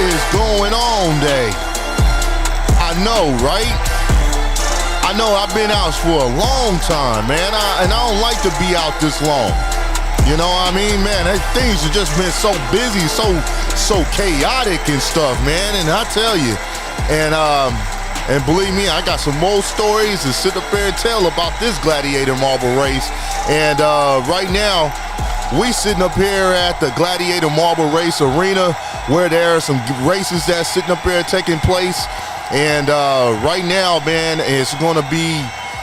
is going on, Day? I know, right? I know I've been out for a long time, man, and I don't like to be out this long. You know what I mean, man? Things have just been so busy, so chaotic and stuff, man. And I tell you, and believe me, I got some more stories to sit up there and tell about this Gladiator marble race. And right now, we sitting up here at the Gladiator Marble Race Arena, where there are some races that's sitting up there taking place. And right now, man, it's going to be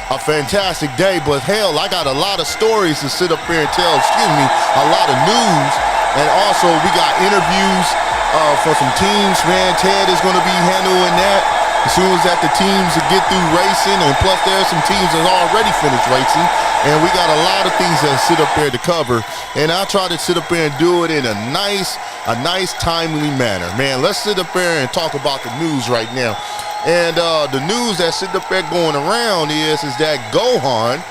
a fantastic day. But hell, I got a lot of stories to sit up here and tell, a lot of news. And also, we got interviews for some teams, man. Ted is going to be handling that as soon as the teams get through racing. And plus, there are some teams that already finished racing. And we got a lot of things that sit up there to cover. And I'll try to sit up there and do it in a nice, timely manner. Man, let's sit up there and talk about the news right now. And the news that's sitting up there going around is that Gohan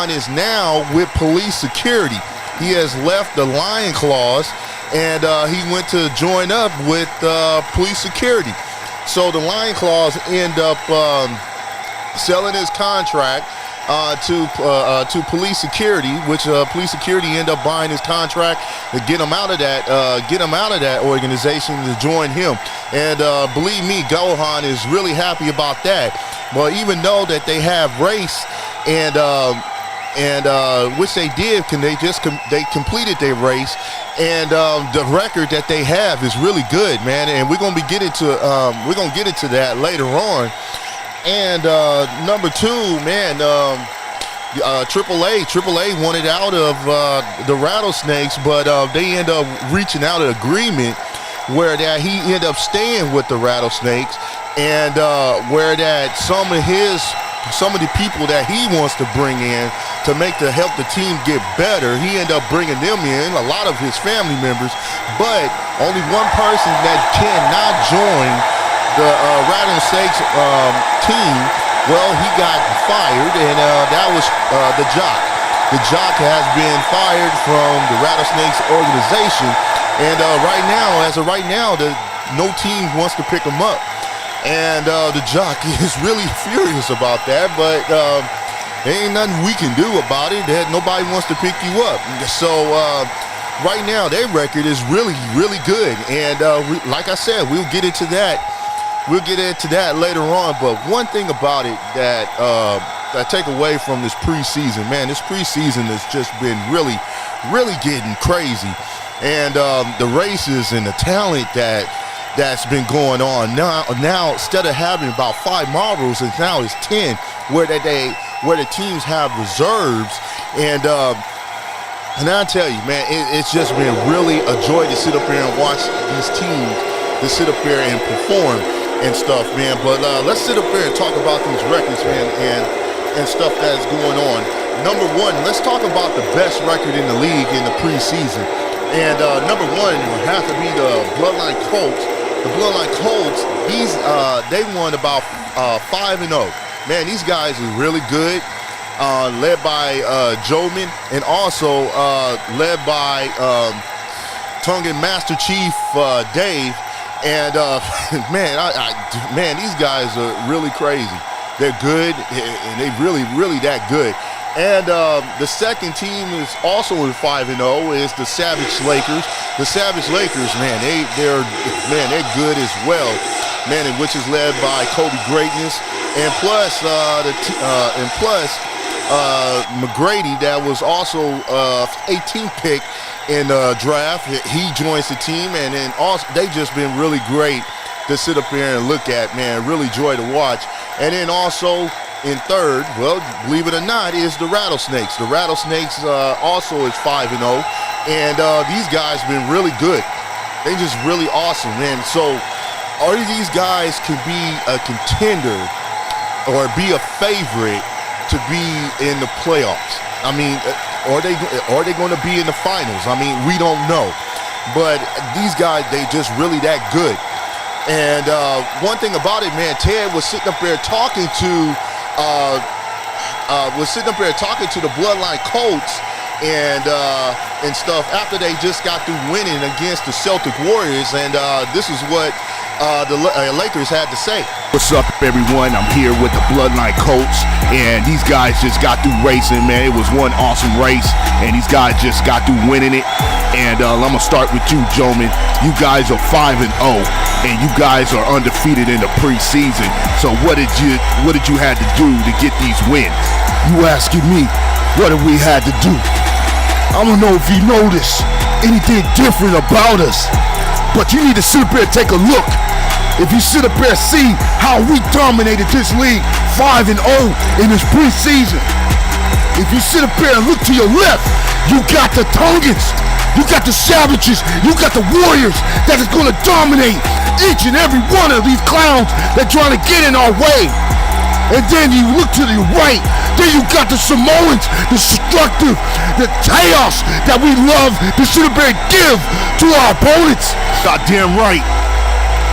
is now with police security. He has left the Lion Claws, and he went to join up with police security. So the Lion Claws end up selling his contract to police security, which police security end up buying his contract to get him out of that organization to join him. And believe me, Gohan is really happy about that. But even though that they have race and which they did, they completed their race, and the record that they have is really good, man. And we're gonna get into that later on. And number two, man, AAA wanted out of the Rattlesnakes, but they end up reaching out an agreement where that he ended up staying with the Rattlesnakes, and where that some of the people that he wants to bring in to help the team get better, he ended up bringing them in, a lot of his family members, but only one person that cannot join the Rattlesnakes team. Well, he got fired, and that was the Jock. The Jock has been fired from the Rattlesnakes organization, and as of right now, no team wants to pick him up. And the Jock is really furious about that, but there ain't nothing we can do about it. That nobody wants to pick you up. So right now, their record is really, really good. And like I said, we'll get into that. We'll get into that later on. But one thing about it that I take away from this preseason, man, this preseason has just been really, really getting crazy. And the races and the talent that's been going on now instead of having about 5 marbles, now it's 10, where the teams have reserves. And I tell you, man, it's just been really a joy to sit up here and watch these teams to sit up here and perform and stuff, man. But let's sit up here and talk about these records, man, and stuff that's going on. Number one, let's talk about the best record in the league in the preseason. And number one would have to be the Bloodline Colts. The Bloodline Colts, they won about 5-0. Man, these guys are really good. Led by Joman, and also led by Tongan Master Chief Dave. And man, these guys are really crazy. They're good, and they really, really that good. And the second team is also in 5-0 is the Savage Lakers. The Savage Lakers, man, they're good as well, man, which is led by Kobe Greatness, and plus McGrady, that was also 18th pick in the draft. He joins the team, and then also they just been really great to sit up here and look at, man. Really joy to watch. And then also in third, well, believe it or not, is the Rattlesnakes. The Rattlesnakes also is 5-0, and these guys been really good. They just really awesome, man. So all of these guys can be a contender or be a favorite to be in the playoffs. I mean, are they going to be in the finals? I mean, we don't know. But these guys, they just really that good. And one thing about it, man, Ted was sitting up there talking to the Bloodline Colts, and stuff after they just got through winning against the Celtic Warriors, and this is what the Lakers had to say. What's up, everyone? I'm here with the Bloodline Colts, and these guys just got through racing, man. It was one awesome race, and these guys just got through winning it. And I'm gonna start with you, Joman. You guys are 5-0, and you guys are undefeated in the preseason. So what did you had to do to get these wins? You asking me, what have we had to do? I don't know if you notice anything different about us, but you need to sit up here and take a look. If you sit up here and see how we dominated this league 5-0 in this preseason. If you sit up here and look to your left, you got the Tongans, you got the Savages, you got the Warriors that is going to dominate each and every one of these clowns that trying to get in our way. And then you look to the right, then you got the Samoans, the destructive, the chaos that we love to sit up here and give to our opponents. Goddamn right.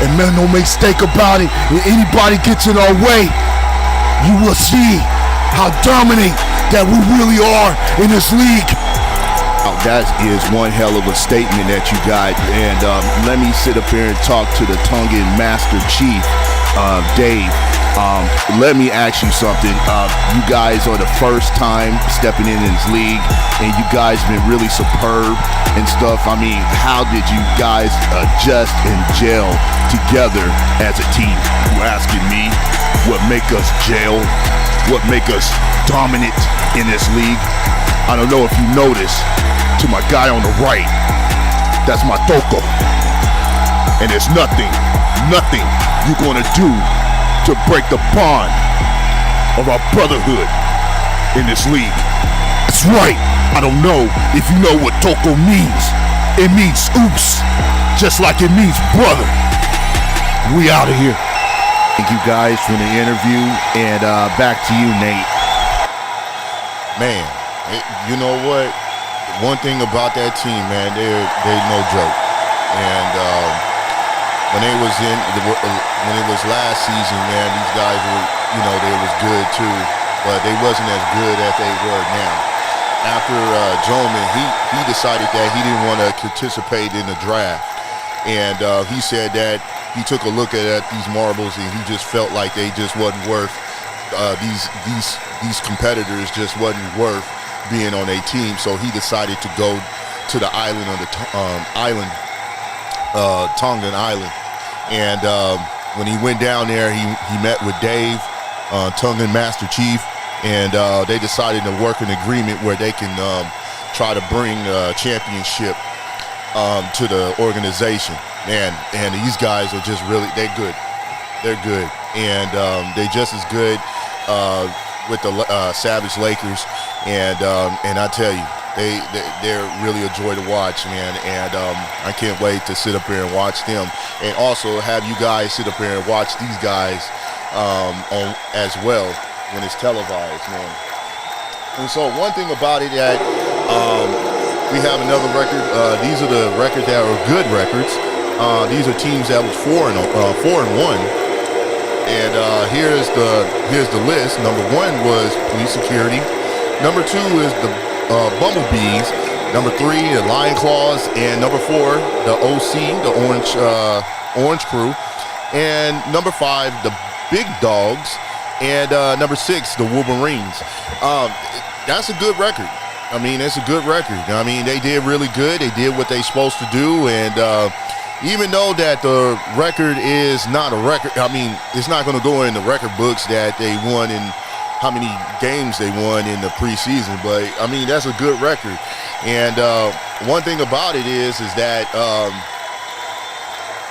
And man, no mistake about it, if anybody gets in our way, you will see how dominant that we really are in this league. Oh, that is one hell of a statement that you got. And let me sit up here and talk to the Tongan Master Chief, Dave. Let me ask you something. You guys are the first time stepping in this league, and you guys been really superb and stuff. I mean, how did you guys adjust and gel together as a team? You asking me what make us gel? What make us dominant in this league? I don't know if you noticed, to my guy on the right, that's my Toko. And there's nothing you're gonna do to break the bond of our brotherhood in this league. That's right. I don't know if you know what Toko means. It means oops, just like it means brother. We out of here. Thank you guys for the interview, and back to you, Nate. Man, you know what? One thing about that team, man, they're no joke. And when it was last season, man, these guys were, they was good too, but they wasn't as good as they were now. After Joman, he decided that he didn't want to participate in the draft, and he said that he took a look at these marbles and he just felt like they just wasn't worth these competitors just wasn't worth being on a team. So he decided to go to the island on the Tongan Island. And when he went down there, he met with Dave, Tongan Master Chief, and they decided to work an agreement where they can try to bring a championship to the organization. And these guys are just really, they're good. They're good. And they're just as good with the Savage Lakers. And I tell you, they're really a joy to watch, man, and I can't wait to sit up here and watch them, and also have you guys sit up here and watch these guys on as well when it's televised, man. And so one thing about it that we have another record. These are the records that are good records. These are teams that was 4-1, and here's the list. Number 1 was Police Security. Number 2 is the Bumblebees. Number 3, the Lion Claws, and number 4, the OC, the Orange Crew, and number 5, the Big Dogs, and number 6, the Wolverines. That's a good record. I mean, it's a good record. I mean, they did really good. They did what they supposed to do, and even though that the record is not a record, I mean, it's not going to go in the record books that they won in how many games they won in the preseason, but I mean, that's a good record. And one thing about it is that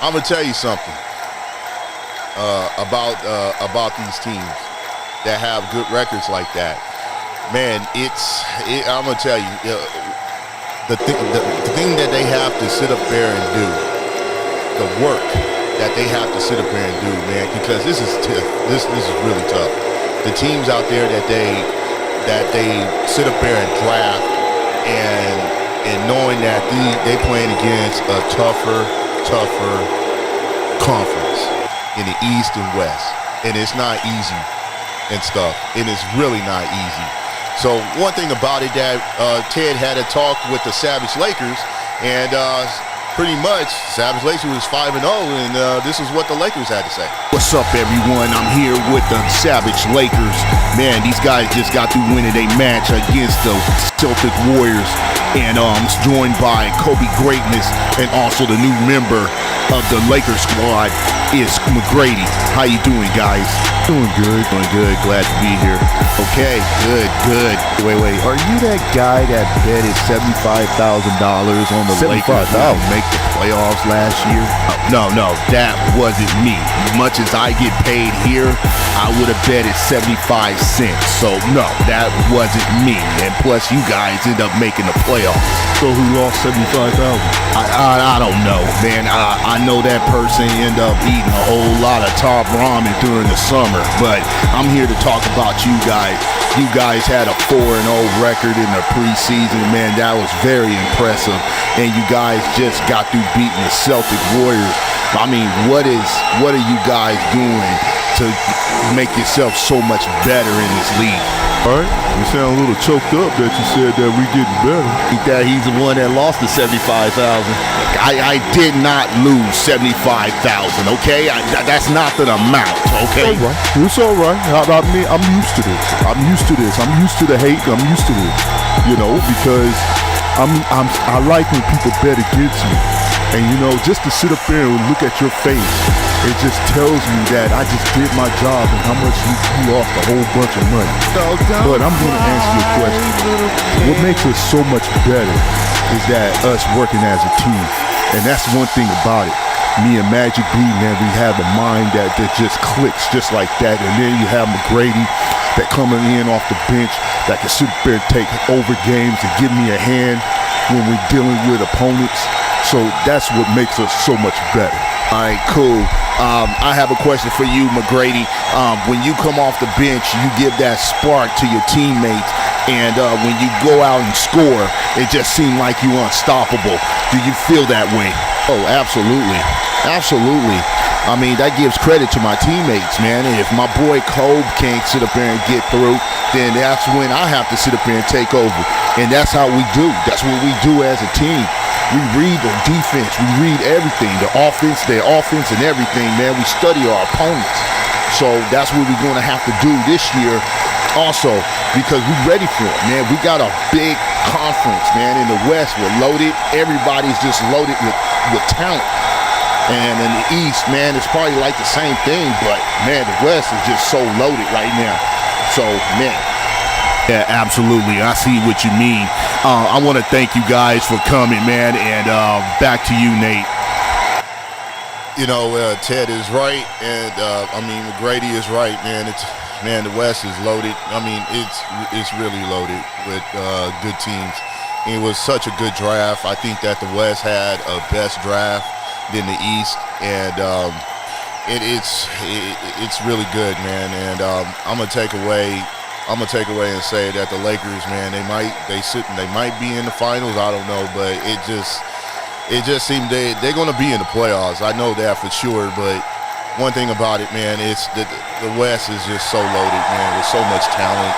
I'm gonna tell you something about these teams that have good records like that. Man, I'm gonna tell you, the thing that they have to sit up there and do, the work that they have to sit up there and do, man, because this is tough. This is really tough. The teams out there that they sit up there and draft, and knowing that they playing against a tougher conference in the East and West, and it's not easy and stuff, and it's really not easy. So one thing about it that Ted had a talk with the Savage Lakers, and pretty much Savage Lakers was 5-0, and this is what the Lakers had to say. What's up, everyone? I'm here with the Savage Lakers. Man, these guys just got through winning a match against the Celtic Warriors, and joined by Kobe Greatness and also the new member of the Lakers squad is McGrady. How you doing, guys? Doing good. Doing good. Glad to be here. Okay, good. Wait. Are you that guy that betted $75,000 on the Lakers to make the playoffs last year? No, that wasn't me. Much as I get paid here, I would have betted 75 cents. So no, that wasn't me. And plus, you guys end up making the playoffs. So who lost 75,000? I don't know, man. I know that person end up eating a whole lot of top ramen during the summer, but I'm here to talk about you guys. You guys had a 4-0 record in the preseason, man. That was very impressive, and you guys just got through beating the Celtic Warriors. I mean, what are you guys doing to make yourself so much better in this league? All right, you sound a little choked up that you said that we getting better. That he's the one that lost the 75,000. I did not lose 75,000. Okay, that's not the amount. Okay, it's all right. I mean, I'm used to this. I'm used to the hate. I'm used to this. You know, because I like when people bet against me. And you know, just to sit up there and look at your face, it just tells me that I just did my job and how much you lost a whole bunch of money. But I'm going to answer your question. What makes us so much better is that us working as a team. And that's one thing about it. Me and Magic B, man, we have a mind that just clicks just like that. And then you have McGrady that coming in off the bench that can sit there and take over games and give me a hand when we're dealing with opponents. So that's what makes us so much better. All right, cool. I have a question for you, McGrady. When you come off the bench, you give that spark to your teammates, and when you go out and score, it just seems like you're unstoppable. Do you feel that way? Oh, absolutely. I mean, that gives credit to my teammates, man. And if my boy Kobe can't sit up there and get through, then that's when I have to sit up there and take over. And that's how we do. That's what we do as a team. We read the defense. We read everything, their offense and everything, man. We study our opponents. So that's what we're going to have to do this year also, because we're ready for it, man. We got a big conference, man. In the West, we're loaded. Everybody's just loaded with talent. And in the East, man, it's probably like the same thing, but, man, the West is just so loaded right now. So, man. Yeah, absolutely. I see what you mean. I want to thank you guys for coming, man, and back to you, Nate. You know, Ted is right, and McGrady is right, man. The West is loaded. I mean, it's really loaded with good teams. It was such a good draft. I think that the West had a best draft than the East, and it's really good, man. And I'm gonna take away and say that the Lakers, man, they might be in the finals. I don't know, but it just seemed they're gonna be in the playoffs. I know that for sure. But one thing about it, man, it's that the West is just so loaded, man, with so much talent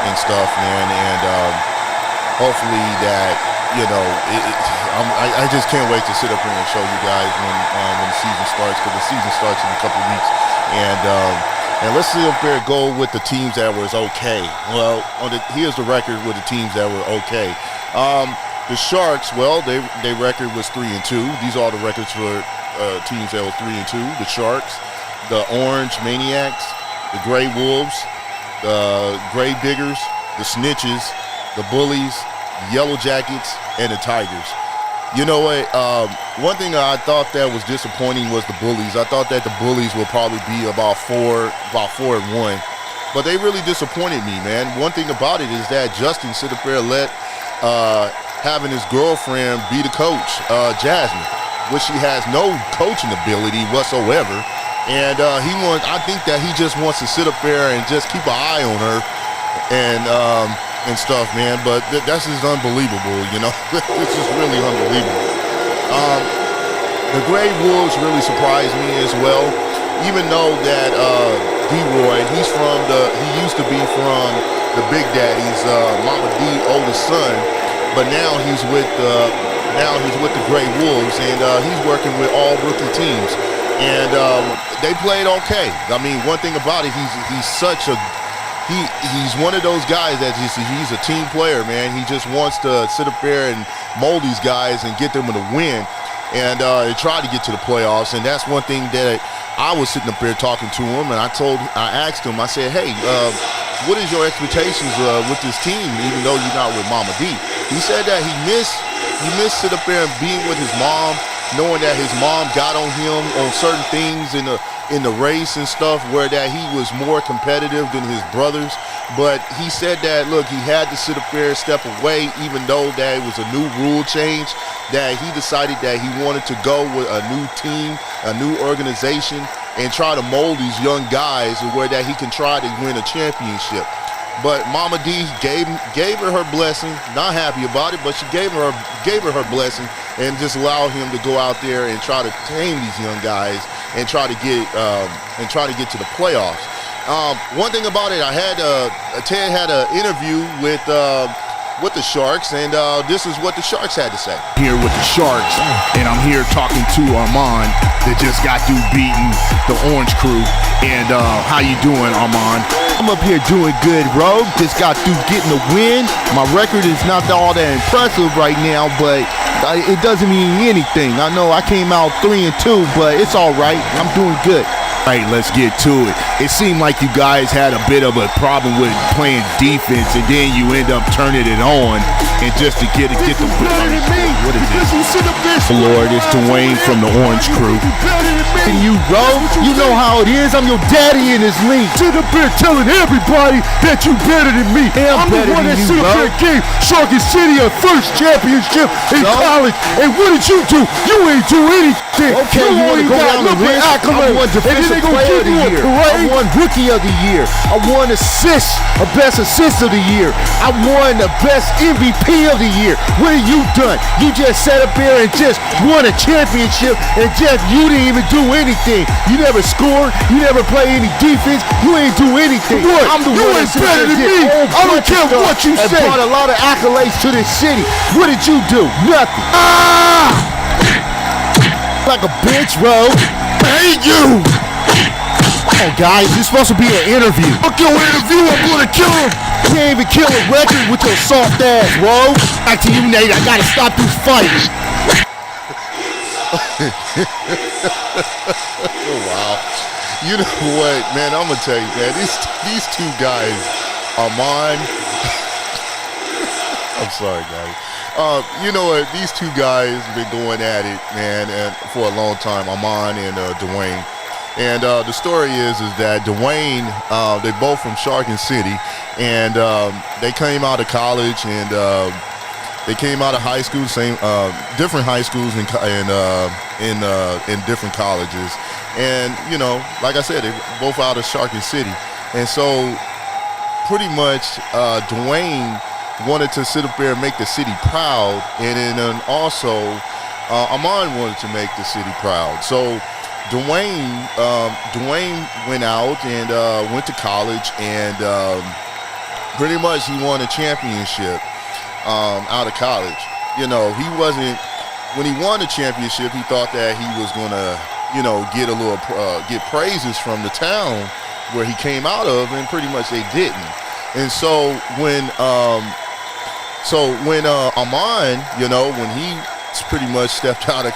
and stuff, man. And hopefully that, you know, I just can't wait to sit up here and show you guys when the season starts, because the season starts in a couple of weeks. And let's sit up there and go with the teams that was okay. Well, here's the record with the teams that were okay. The Sharks, well, their record was 3-2. These are the records for teams that were 3-2. The Sharks, the Orange Maniacs, the Gray Wolves, the Gray Diggers, the Snitches, the Bullies, the Yellow Jackets, and the Tigers. You know what? One thing I thought that was disappointing was the Bullies. I thought that the Bullies would probably be about 4-1, but they really disappointed me, man. One thing about it is that Justin sit up there and let having his girlfriend be the coach, Jasmine, which she has no coaching ability whatsoever, and I think that he just wants to sit up there and just keep an eye on her and stuff, man. But that's just unbelievable, you know. This is really unbelievable. The Gray Wolves really surprised me as well, even though that D-Roy, he used to be from the Big Daddy's Mama D oldest son, but now he's with the Gray Wolves, and he's working with all rookie teams, and they played okay. I mean, one thing about it, he's one of those guys that he's a team player, man. He just wants to sit up there and mold these guys and get them to win, and try to get to the playoffs. And that's one thing that I was sitting up there talking to him, and I asked him, I said, hey, what is your expectations with this team, even though you're not with Mama D? He said that he missed sit up there and being with his mom, knowing that his mom got on him on certain things in the race and stuff, where that he was more competitive than his brothers. But he said that, look, he had to sit up there and step away, even though that it was a new rule change, that he decided that he wanted to go with a new team, a new organization, and try to mold these young guys where that he can try to win a championship. But Mama D gave her blessing. Not happy about it, but she gave her her blessing, and just allowed him to go out there and try to tame these young guys and try to get to the playoffs. One thing about it, Ted had an interview with the Sharks, and this is what the Sharks had to say. Here with the Sharks, and I'm here talking to Armand that just got through beating the Orange Crew. And how you doing, Armand? I'm up here doing good, bro. Just got through getting the win. My record is not all that impressive right now, but it doesn't mean anything. I know I came out 3-2, but it's all right. I'm doing good. All right, let's get to it. It seemed like you guys had a bit of a problem with playing defense, and then you end up turning it on, and just to get the what is this? Lord, it's Dwayne from the Orange Crew. And you, bro, you know how it is. I'm your daddy in this league. Sit up here telling everybody that you better than me. I'm the one that sit up here and gave Sharky City a first championship in college. And what did you do? You ain't do anything. Okay, you want to go down the list? I won defensive player of the year. I won rookie of the year. I won best assist of the year. I won the best MVP of the year. What have you done? You just sat up there and just won a championship, and you didn't even do anything. You never scored. You never played any defense. You ain't do anything. What? I'm the you one ain't better than me. I don't care what you say. Brought a lot of accolades to this city. What did you do? Nothing. Like a bitch, bro. Hey, you. Oh, guys, this is supposed to be an interview. Fuck your interview, I'm gonna kill him. You can't even kill a record with your soft ass, bro. Back to you, Nate. I gotta stop this fight. Oh, wow. You know what, man, I'm gonna tell you, man, these two guys, Armand, I'm sorry, guys. You know what, these two guys have been going at it, man, and for a long time, Armand and Dwayne. And the story is that Dwayne, they both from Sharkin City, and they came out of college, and they came out of high school, different high schools in different colleges. And, you know, like I said, they both out of Sharkin City. And so pretty much Dwayne wanted to sit up there and make the city proud, and then also Armand wanted to make the city proud. So Dwayne went out and went to college, and pretty much he won a championship out of college. You know, when he won the championship, he thought that he was gonna, you know, get praises from the town where he came out of, and pretty much they didn't. And so when Armand, you know, when he pretty much stepped out of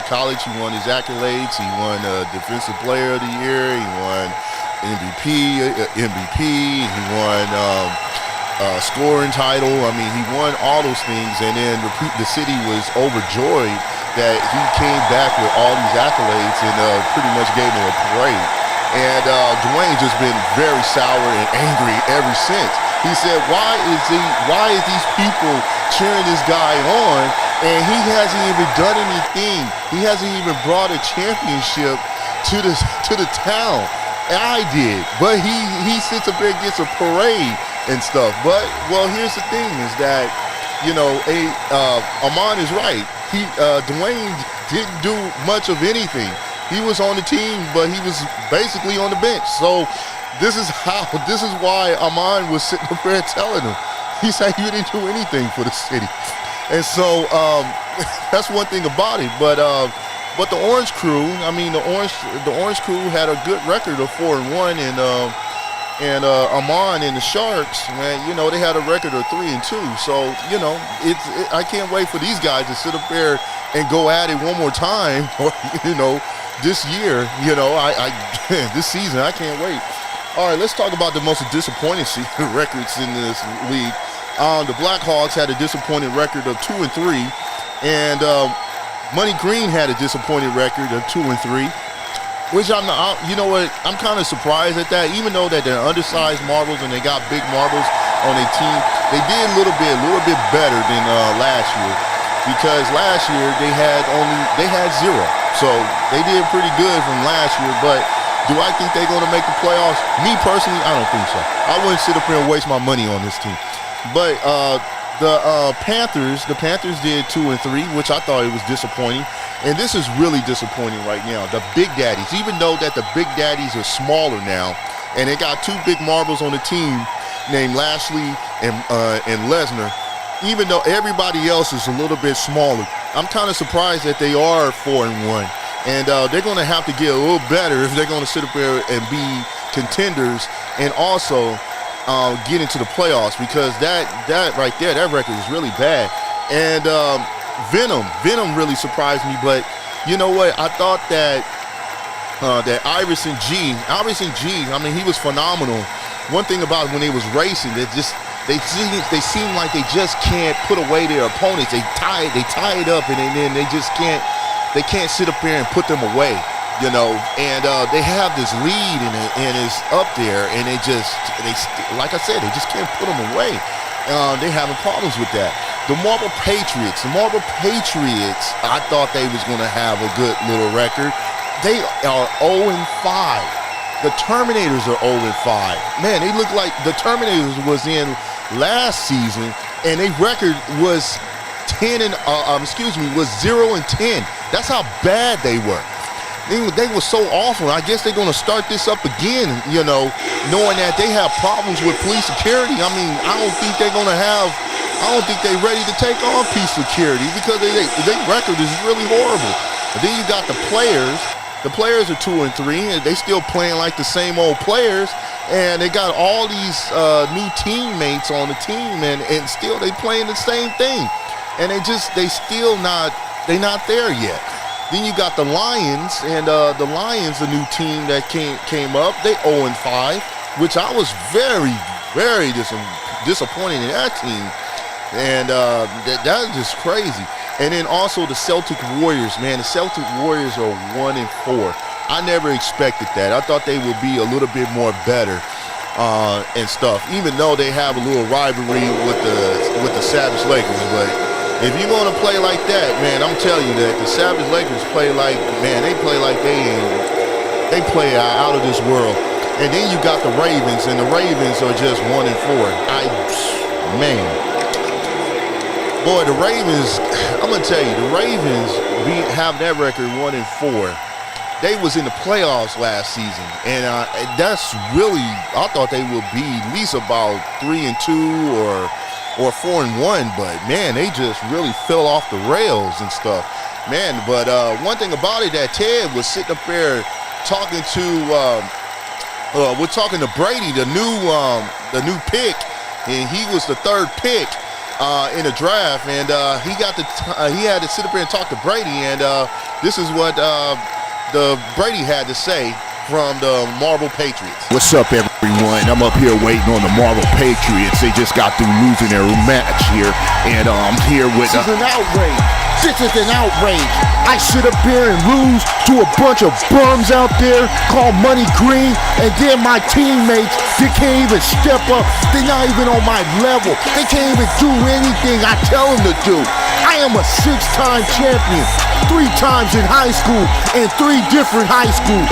college, he won his accolades. He won Defensive Player of the Year. He won MVP. He won scoring title. I mean, he won all those things, and then the city was overjoyed that he came back with all these accolades, and pretty much gave him a parade. And Dwayne just been very sour and angry ever since. He said, why is these people cheering this guy on, and he hasn't even done anything. He hasn't even brought a championship to the town. And I did, but he sits up there and gets a parade and stuff. But well, here's the thing: is that, you know, Armand is right. Dwayne didn't do much of anything. He was on the team, but he was basically on the bench. So This is why Amon was sitting up there telling him. He said you didn't do anything for the city. And so that's one thing about it. But the Orange Crew, I mean, the Orange Crew had a good record of 4-1, and Amon and the Sharks, man, you know, they had a record of 3-2. So, you know, I can't wait for these guys to sit up there and go at it one more time, or, you know, this year, you know, I this season, I can't wait. All right, let's talk about the most disappointing records in this league. The Blackhawks had a disappointing record of 2-3, and Money Green had a disappointing record of 2-3. Which I'm not, you know what, I'm kind of surprised at that. Even though that they're undersized marbles and they got big marbles on their team, they did a little bit better than last year. Because last year they had 0, so they did pretty good from last year. But do I think they're going to make the playoffs? Me personally, I don't think so. I wouldn't sit up here and waste my money on this team. But the Panthers did 2-3, which I thought it was disappointing. And this is really disappointing right now. The Big Daddies, even though that the Big Daddies are smaller now, and they got 2 big marbles on the team named Lashley and Lesnar, even though everybody else is a little bit smaller, I'm kind of surprised that they are 4-1. And they're going to have to get a little better if they're going to sit up there and be contenders and also get into the playoffs, because that right there, that record is really bad. And Venom really surprised me, but you know what? I thought that Iverson G, I mean, he was phenomenal. One thing about when they was racing, they seem like they just can't put away their opponents. They tie it up, and then they just can't sit up there and put them away, you know. And they have this lead, and it's up there, and they like I said, they just can't put them away. They having problems with that. The Marble Patriots, I thought they was going to have a good little record. They are 0-5. The Terminators are 0-5. Man, they look like the Terminators was in last season, and their record was 0-10. That's how bad they were. They were so awful. I guess they're going to start this up again, you know, knowing that they have problems with police security. I mean, I don't think they're ready to take on police security, because their record is really horrible. But then you got the players. The players are 2-3, and they still playing like the same old players. And they got all these new teammates on the team, and still they playing the same thing. And they're not there yet. Then you got the Lions, and the Lions, the new team that came up, they 0-5, which I was very, very disappointed in that team. And that is just crazy. And then also the Celtic Warriors, man. The Celtic Warriors are 1-4. I never expected that. I thought they would be a little bit more better and stuff, even though they have a little rivalry with the Savage Lakers. But if you're going to play like that, man, I'm telling you that the Savage Lakers play like they play out of this world. And then you got the Ravens, and the Ravens are just 1-4. Boy, the Ravens, I'm going to tell you, the Ravens have that record 1-4. They was in the playoffs last season, and that's really, I thought they would be at least about 3-2 or 4-1, but man, they just really fell off the rails and stuff. Man, but one thing about it, that Ted was sitting up there talking to, we're talking to Brady, the new pick, and he was the 3rd pick in the draft, and he had to sit up here and talk to Brady, and this is what the Brady had to say from the Marble Patriots. What's up, everyone? I'm up here waiting on the Marble Patriots. They just got through losing their match here, and I'm here with. This is an outrage. This is an outrage. I sit up here and lose to a bunch of bums out there called Money Green, and then my teammates, they can't even step up. They're not even on my level. They can't even do anything I tell them to do. I am a 6-time champion, 3 times in high school and 3 different high schools,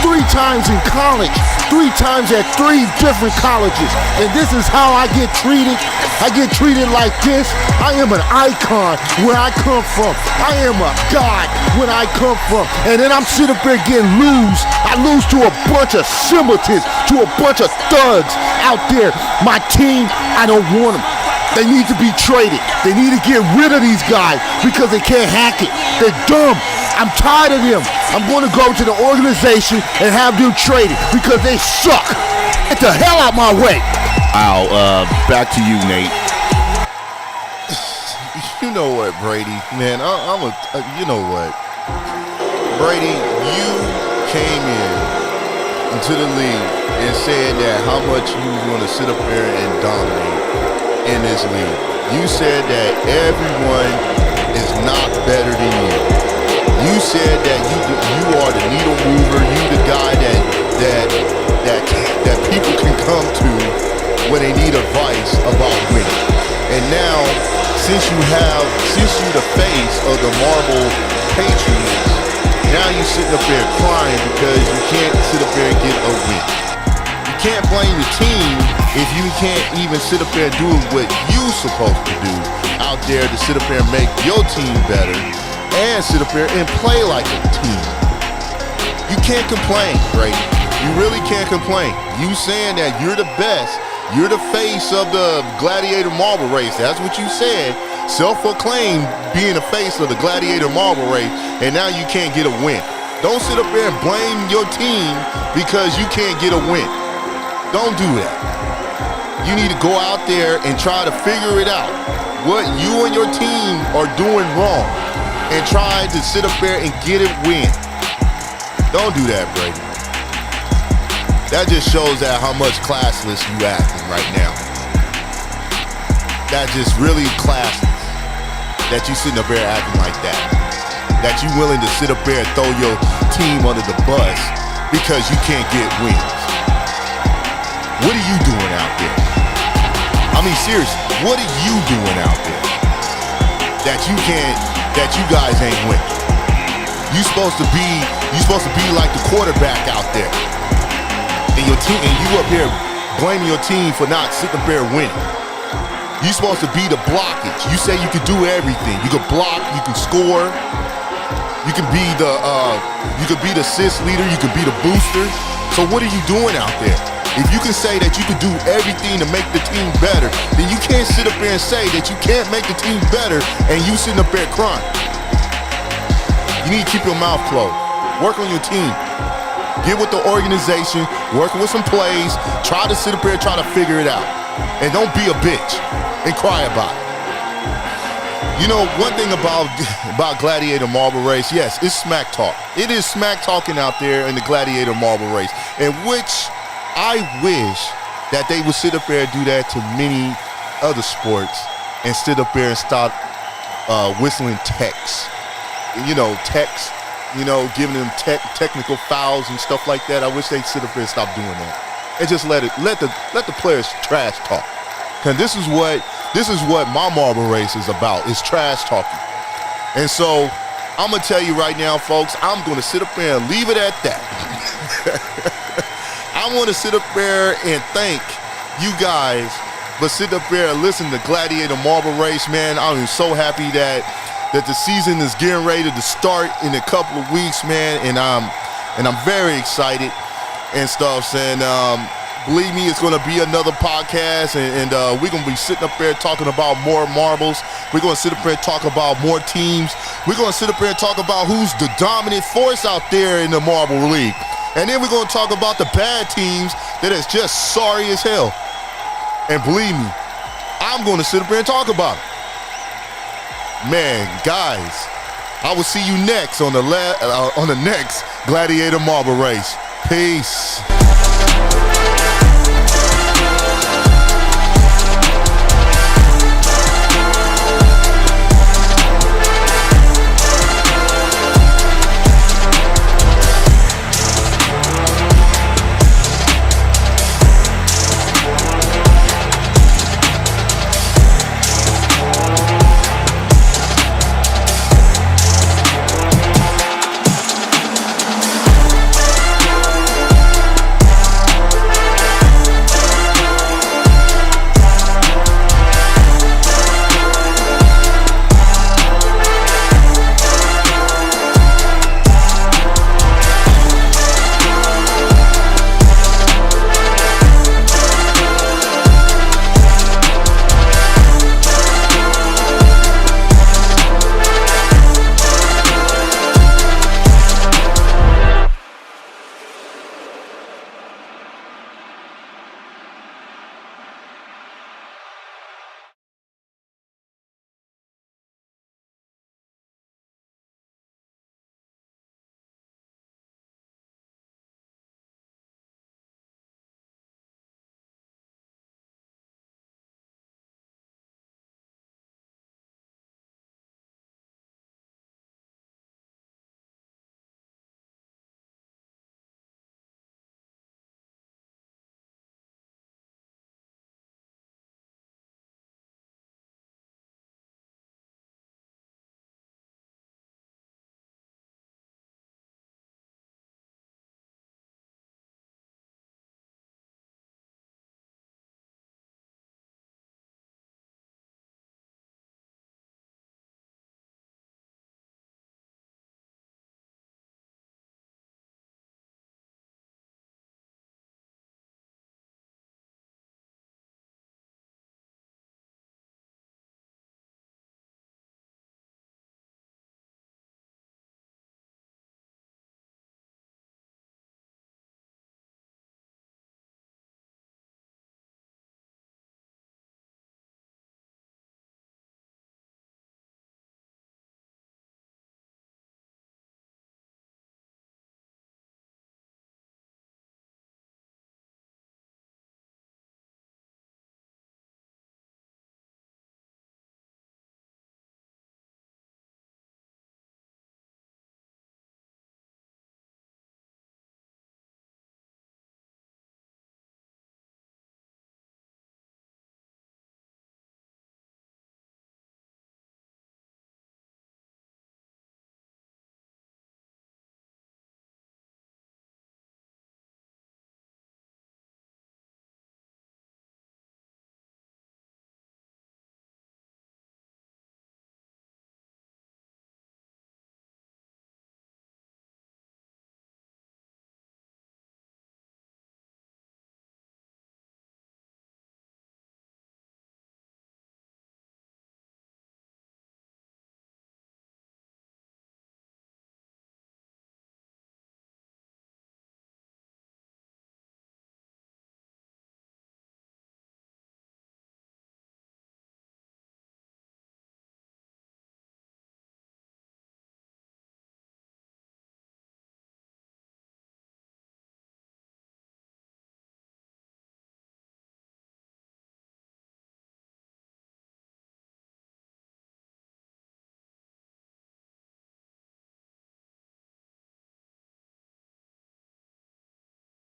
3 times in college, 3 times at 3 different colleges. And this is how I get treated. I get treated like this. I am an icon where I come from. I am a god when I come from. And then I'm sitting up there getting lose. I lose to a bunch of simpletons, to a bunch of thugs out there. My team, I don't want them. They need to be traded. They need to get rid of these guys because they can't hack it. They're dumb. I'm tired of them. I'm going to go to the organization and have them traded because they suck. Get the hell out my way. Back to you, Nate. You know what, Brady? Man, you know what? Brady, you came into the league and said that how much you was going to sit up there and dominate in this league. You said that everyone is not better than you. You said that you are the needle mover. You the guy that people can come to when they need advice about winning. And now, since you're the face of the Marble Patriots, now you're sitting up there crying because you can't sit up there and get a win. You can't blame the team if you can't even sit up there and do what you're supposed to do out there to sit up there and make your team better and sit up there and play like a team. You can't complain, Brady. You really can't complain. You saying that you're the best. You're the face of the Gladiator Marble Race. That's what you said. Self-proclaimed being the face of the Gladiator Marble Race, and now you can't get a win. Don't sit up there and blame your team because you can't get a win. Don't do that. You need to go out there and try to figure it out. What you and your team are doing wrong and try to sit up there and get it win. Don't do that, Brady. That just shows that how much classless you acting right now. That's just really classless. That you sitting up there acting like that. That you willing to sit up there and throw your team under the bus because you can't get wins. What are you doing out there? I mean, seriously, what are you doing out there that you guys ain't winning? You supposed to be like the quarterback out there. And your team, and you up here blaming your team for not sitting up there winning. You supposed to be the blockage. You say you can do everything. You can block, you can score, you can be the assist leader, you can be the booster. So what are you doing out there? If you can say that you can do everything to make the team better, then you can't sit up there and say that you can't make the team better and you sitting up there crying. You need to keep your mouth closed. Work on your team. Get with the organization, work with some plays, try to sit up here and try to figure it out. And don't be a bitch and cry about it. You know, one thing about Gladiator Marble Race, yes, it's smack talk. It is smack talking out there in the Gladiator Marble Race, in which I wish that they would sit up there and do that to many other sports and sit up there and start whistling techs. You know, techs. You know, giving them technical fouls and stuff like that. I wish they'd sit up there and stop doing that, and just let the players trash talk. Cause this is what my Marble Race is about. It's trash talking. And so I'm gonna tell you right now, folks. I'm gonna sit up there and leave it at that. I want to sit up there and thank you guys for sitting up there and listening to Gladiator Marble Race, man. I'm so happy that the season is getting ready to start in a couple of weeks, man, and I'm very excited and stuff. And believe me, it's going to be another podcast, and we're going to be sitting up there talking about more marbles. We're going to sit up there and talk about more teams. We're going to sit up there and talk about who's the dominant force out there in the Marble League. And then we're going to talk about the bad teams that is just sorry as hell. And believe me, I'm going to sit up there and talk about it. Man, guys, I will see you next on the next Gladiator Marble Race. Peace.